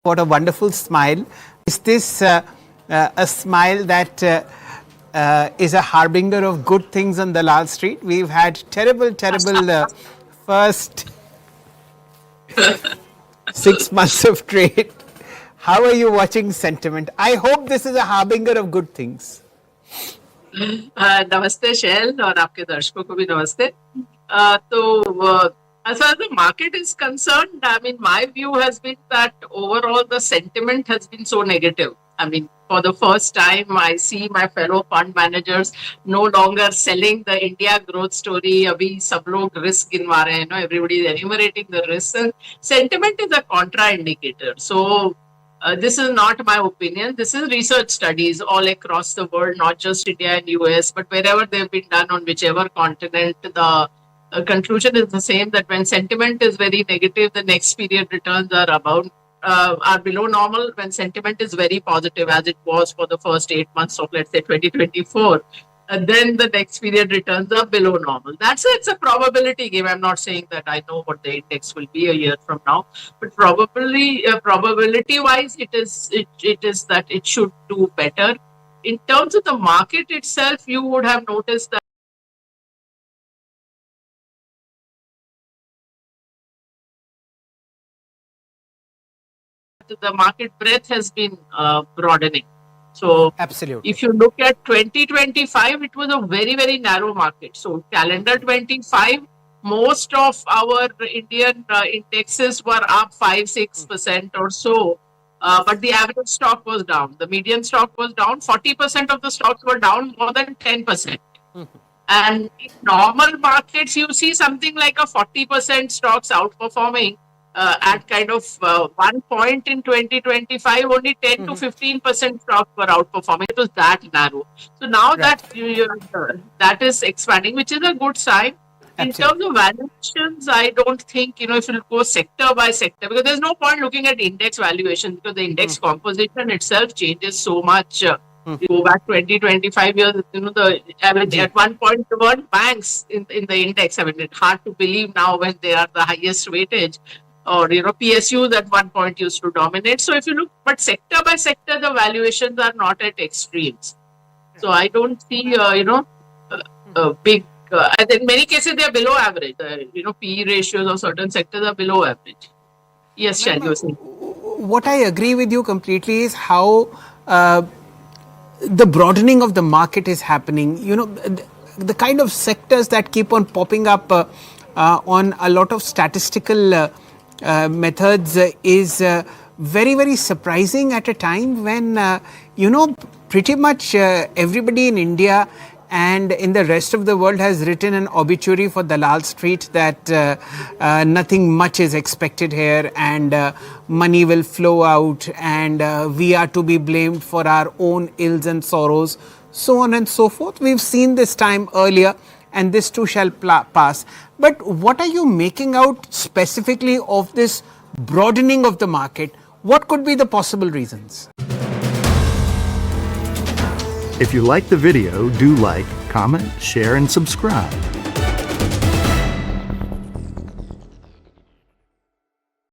What a wonderful smile. Is this a smile that is a harbinger of good things on Dalal Street? We've had terrible first 6 months of trade. How are you watching sentiment? I hope this is a harbinger of good things. नमस्ते शैल और आपके दर्शकों को भी नमस्ते. As far as the market is concerned, I mean, my view has been that overall the sentiment has been so negative. I mean, for the first time, I see my fellow fund managers no longer selling the India growth story. Abhi sab log risk ginwa rahe hain, everybody is enumerating the risks, and sentiment is a contra-indicator. So, this is not my opinion. This is research studies all across the world, not just India and US, but wherever they've been done on whichever continent, the conclusion is the same, that when sentiment is very negative, the next period returns are below normal. When sentiment is very positive, as it was for the first 8 months of, let's say, 2024, then the next period returns are below normal. It's a probability game. I'm not saying that I know what the index will be a year from now, but probability wise, it is that it should do better. In terms of the market itself, you would have noticed that the market breadth has been broadening. So absolutely, if you look at 2025, it was a very, very narrow market. So calendar 25, most of our Indian indexes were up 5-6% or so. But the average stock was down. The median stock was down. 40% of the stocks were down more than 10%. And in normal markets, you see something like a 40% stocks outperforming. At kind of one point in 2025, only 10 to 15% stocks were outperforming. It was that narrow. So now that that is expanding, which is a good sign. In terms of valuations, I don't think, if you go sector by sector, because there's no point looking at index valuation, because the index composition itself changes so much. You go back 20-25 years, the average at one point there weren't banks in the index. I mean, it's hard to believe now when they are the highest weightage. Or, PSUs at one point used to dominate. So if you look, but sector by sector, the valuations are not at extremes. So I don't see, big, and in many cases, they are below average. PE ratios of certain sectors are below average. Yes, Shah, you were saying. What I agree with you completely is how the broadening of the market is happening. The kind of sectors that keep on popping up on a lot of statistical methods is very, very surprising at a time when, pretty much everybody in India and in the rest of the world has written an obituary for Dalal Street that nothing much is expected here, and money will flow out, and we are to be blamed for our own ills and sorrows, so on and so forth. We've seen this time earlier, and this too shall pass. But what are you making out specifically of this broadening of the market? What could be the possible reasons? If you like the video, do like, comment, share, and subscribe.